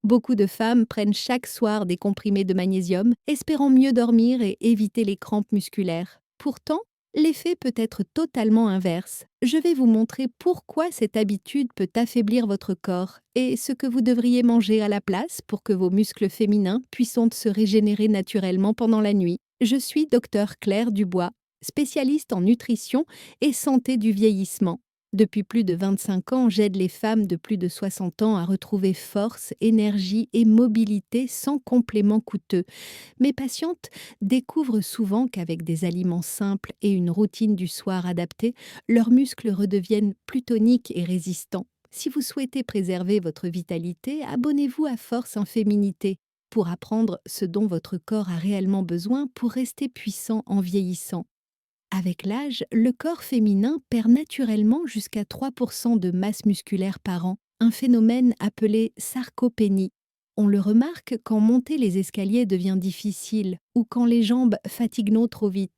Beaucoup de femmes prennent chaque soir des comprimés de magnésium, espérant mieux dormir et éviter les crampes musculaires. Pourtant, l'effet peut être totalement inverse. Je vais vous montrer pourquoi cette habitude peut affaiblir votre corps et ce que vous devriez manger à la place pour que vos muscles féminins puissent se régénérer naturellement pendant la nuit. Je suis Dr Claire Dubois, spécialiste en nutrition et santé du vieillissement. Depuis plus de 25 ans, j'aide les femmes de plus de 60 ans à retrouver force, énergie et mobilité sans compléments coûteux. Mes patientes découvrent souvent qu'avec des aliments simples et une routine du soir adaptée, leurs muscles redeviennent plus toniques et résistants. Si vous souhaitez préserver votre vitalité, abonnez-vous à Force en Féminité pour apprendre ce dont votre corps a réellement besoin pour rester puissant en vieillissant. Avec l'âge, le corps féminin perd naturellement jusqu'à 3% de masse musculaire par an, un phénomène appelé sarcopénie. On le remarque quand monter les escaliers devient difficile ou quand les jambes fatiguent trop vite.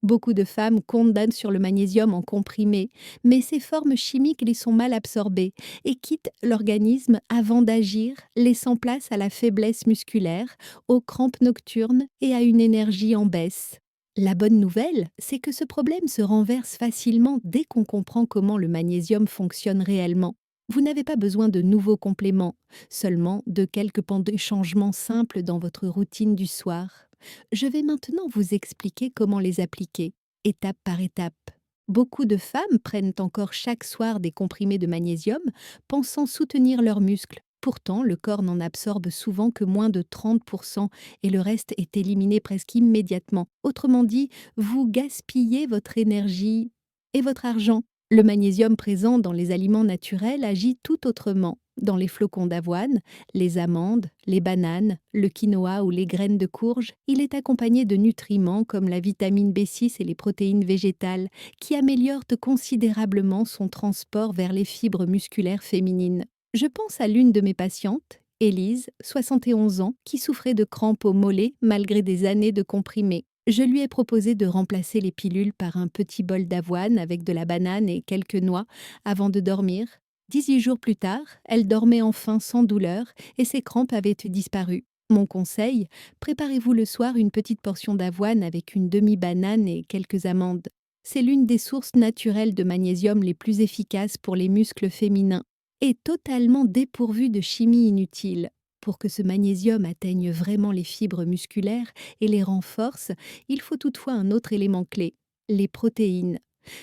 Beaucoup de femmes condamnent sur le magnésium en comprimé, mais ces formes chimiques les sont mal absorbées et quittent l'organisme avant d'agir, laissant place à la faiblesse musculaire, aux crampes nocturnes et à une énergie en baisse. La bonne nouvelle, c'est que ce problème se renverse facilement dès qu'on comprend comment le magnésium fonctionne réellement. Vous n'avez pas besoin de nouveaux compléments, seulement de quelques changements simples dans votre routine du soir. Je vais maintenant vous expliquer comment les appliquer, étape par étape. Beaucoup de femmes prennent encore chaque soir des comprimés de magnésium, pensant soutenir leurs muscles. Pourtant, le corps n'en absorbe souvent que moins de 30% et le reste est éliminé presque immédiatement. Autrement dit, vous gaspillez votre énergie et votre argent. Le magnésium présent dans les aliments naturels agit tout autrement. Dans les flocons d'avoine, les amandes, les bananes, le quinoa ou les graines de courge, il est accompagné de nutriments comme la vitamine B6 et les protéines végétales qui améliorent considérablement son transport vers les fibres musculaires féminines. Je pense à l'une de mes patientes, Élise, 71 ans, qui souffrait de crampes au mollet malgré des années de comprimés. Je lui ai proposé de remplacer les pilules par un petit bol d'avoine avec de la banane et quelques noix avant de dormir. 18 jours plus tard, elle dormait enfin sans douleur et ses crampes avaient disparu. Mon conseil, préparez-vous le soir une petite portion d'avoine avec une demi-banane et quelques amandes. C'est l'une des sources naturelles de magnésium les plus efficaces pour les muscles féminins et totalement dépourvue de chimie inutile. Pour que ce magnésium atteigne vraiment les fibres musculaires et les renforce, il faut toutefois un autre élément clé, les protéines.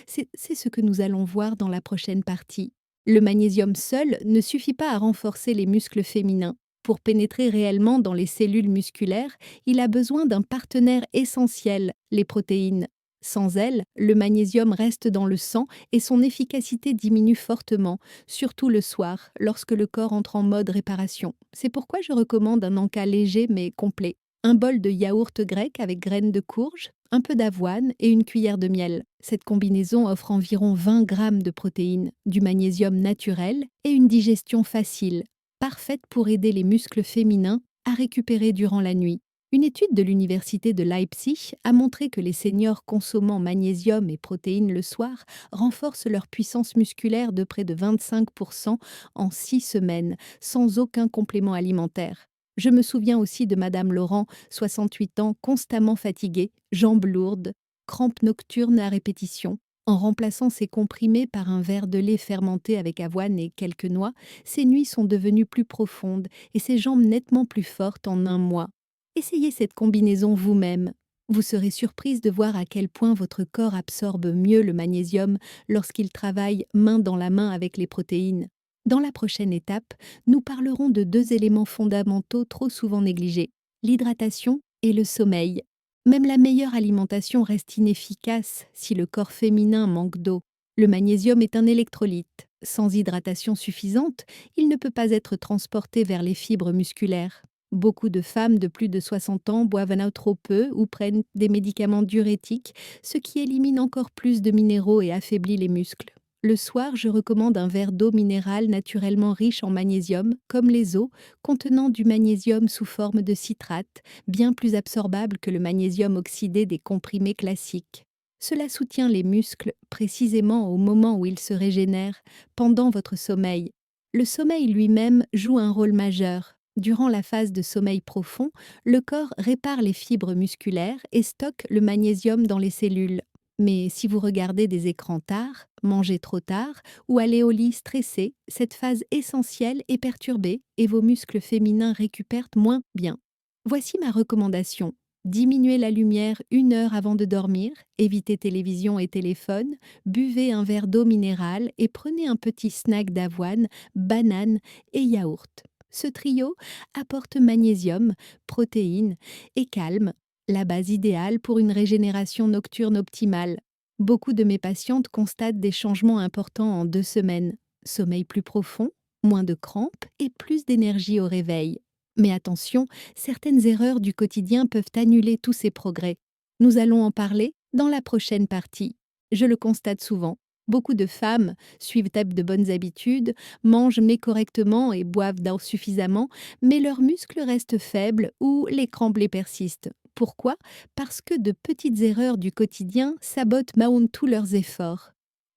C'est ce que nous allons voir dans la prochaine partie. Le magnésium seul ne suffit pas à renforcer les muscles féminins. Pour pénétrer réellement dans les cellules musculaires, il a besoin d'un partenaire essentiel, les protéines. Sans elles, le magnésium reste dans le sang et son efficacité diminue fortement, surtout le soir, lorsque le corps entre en mode réparation. C'est pourquoi je recommande un encas léger mais complet. Un bol de yaourt grec avec graines de courge, un peu d'avoine et une cuillère de miel. Cette combinaison offre environ 20 grammes de protéines, du magnésium naturel et une digestion facile, parfaite pour aider les muscles féminins à récupérer durant la nuit. Une étude de l'université de Leipzig a montré que les seniors consommant magnésium et protéines le soir renforcent leur puissance musculaire de près de 25% en 6 semaines, sans aucun complément alimentaire. Je me souviens aussi de Madame Laurent, 68 ans, constamment fatiguée, jambes lourdes, crampes nocturnes à répétition. En remplaçant ses comprimés par un verre de lait fermenté avec avoine et quelques noix, ses nuits sont devenues plus profondes et ses jambes nettement plus fortes en un mois. Essayez cette combinaison vous-même. Vous serez surprise de voir à quel point votre corps absorbe mieux le magnésium lorsqu'il travaille main dans la main avec les protéines. Dans la prochaine étape, nous parlerons de 2 éléments fondamentaux trop souvent négligés, l'hydratation et le sommeil. Même la meilleure alimentation reste inefficace si le corps féminin manque d'eau. Le magnésium est un électrolyte. Sans hydratation suffisante, il ne peut pas être transporté vers les fibres musculaires. Beaucoup de femmes de plus de 60 ans boivent un eau trop peu ou prennent des médicaments diurétiques, ce qui élimine encore plus de minéraux et affaiblit les muscles. Le soir, je recommande un verre d'eau minérale naturellement riche en magnésium, comme les eaux, contenant du magnésium sous forme de citrate, bien plus absorbable que le magnésium oxydé des comprimés classiques. Cela soutient les muscles précisément au moment où ils se régénèrent, pendant votre sommeil. Le sommeil lui-même joue un rôle majeur. Durant la phase de sommeil profond, le corps répare les fibres musculaires et stocke le magnésium dans les cellules. Mais si vous regardez des écrans tard, mangez trop tard ou allez au lit stressé, cette phase essentielle est perturbée et vos muscles féminins récupèrent moins bien. Voici ma recommandation. Diminuez la lumière 1 heure avant de dormir, évitez télévision et téléphone, buvez un verre d'eau minérale et prenez un petit snack d'avoine, banane et yaourt. Ce trio apporte magnésium, protéines et calme, la base idéale pour une régénération nocturne optimale. Beaucoup de mes patientes constatent des changements importants en 2 semaines. Sommeil plus profond, moins de crampes et plus d'énergie au réveil. Mais attention, certaines erreurs du quotidien peuvent annuler tous ces progrès. Nous allons en parler dans la prochaine partie. Je le constate souvent. Beaucoup de femmes suivent de bonnes habitudes, mangent mais correctement et boivent d'eau suffisamment, mais leurs muscles restent faibles ou les crampes les persistent. Pourquoi? Parce que de petites erreurs du quotidien sabotent tous leurs efforts.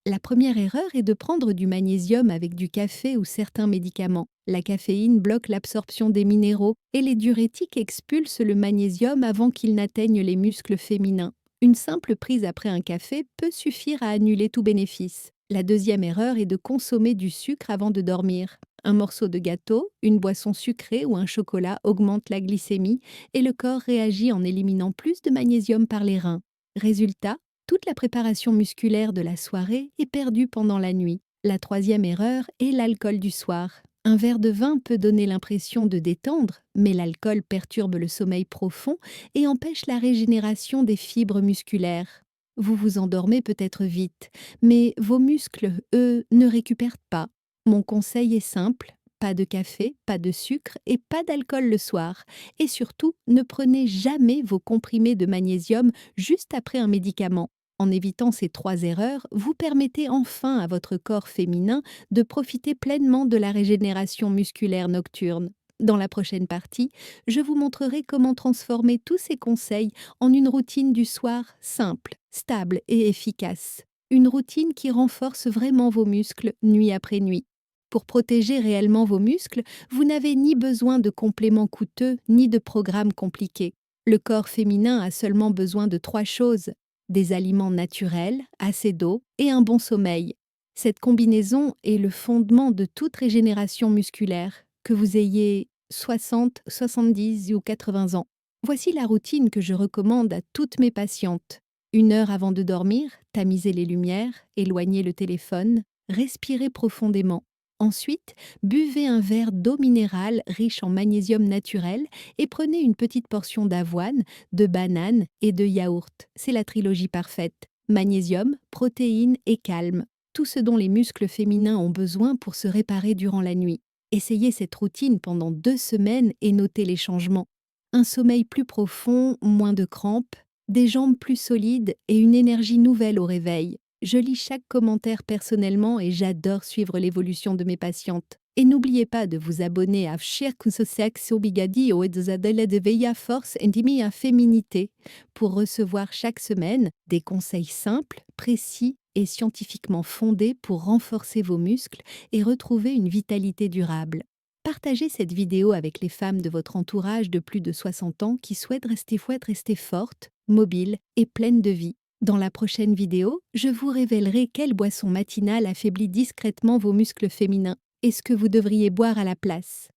La première erreur est de prendre du magnésium avec du café ou certains médicaments. La caféine bloque l'absorption des minéraux et les diurétiques expulsent le magnésium avant qu'il n'atteigne les muscles féminins. Une simple prise après un café peut suffire à annuler tout bénéfice. La deuxième erreur est de consommer du sucre avant de dormir. Un morceau de gâteau, une boisson sucrée ou un chocolat augmente la glycémie et le corps réagit en éliminant plus de magnésium par les reins. Résultat, toute la préparation musculaire de la soirée est perdue pendant la nuit. La troisième erreur est l'alcool du soir. Un verre de vin peut donner l'impression de détendre, mais l'alcool perturbe le sommeil profond et empêche la régénération des fibres musculaires. Vous vous endormez peut-être vite, mais vos muscles, eux, ne récupèrent pas. Mon conseil est simple, pas de café, pas de sucre et pas d'alcool le soir. Et surtout, ne prenez jamais vos comprimés de magnésium juste après un médicament. En évitant ces 3 erreurs, vous permettez enfin à votre corps féminin de profiter pleinement de la régénération musculaire nocturne. Dans la prochaine partie, je vous montrerai comment transformer tous ces conseils en une routine du soir simple, stable et efficace. Une routine qui renforce vraiment vos muscles nuit après nuit. Pour protéger réellement vos muscles, vous n'avez ni besoin de compléments coûteux ni de programmes compliqués. Le corps féminin a seulement besoin de 3 choses: des aliments naturels, assez d'eau et un bon sommeil. Cette combinaison est le fondement de toute régénération musculaire, que vous ayez 60, 70 ou 80 ans. Voici la routine que je recommande à toutes mes patientes. 1 heure avant de dormir, tamisez les lumières, éloignez le téléphone, respirez profondément. Ensuite, buvez un verre d'eau minérale riche en magnésium naturel et prenez une petite portion d'avoine, de banane et de yaourt. C'est la trilogie parfaite. Magnésium, protéines et calme. Tout ce dont les muscles féminins ont besoin pour se réparer durant la nuit. Essayez cette routine pendant 2 semaines et notez les changements. Un sommeil plus profond, moins de crampes, des jambes plus solides et une énergie nouvelle au réveil. Je lis chaque commentaire personnellement et j'adore suivre l'évolution de mes patientes. Et n'oubliez pas de vous abonner à Sex Obigadio et de Veilla Force Intimia Féminité pour recevoir chaque semaine des conseils simples, précis et scientifiquement fondés pour renforcer vos muscles et retrouver une vitalité durable. Partagez cette vidéo avec les femmes de votre entourage de plus de 60 ans qui souhaitent rester fortes, mobiles et pleines de vie. Dans la prochaine vidéo, je vous révélerai quelle boisson matinale affaiblit discrètement vos muscles féminins et ce que vous devriez boire à la place.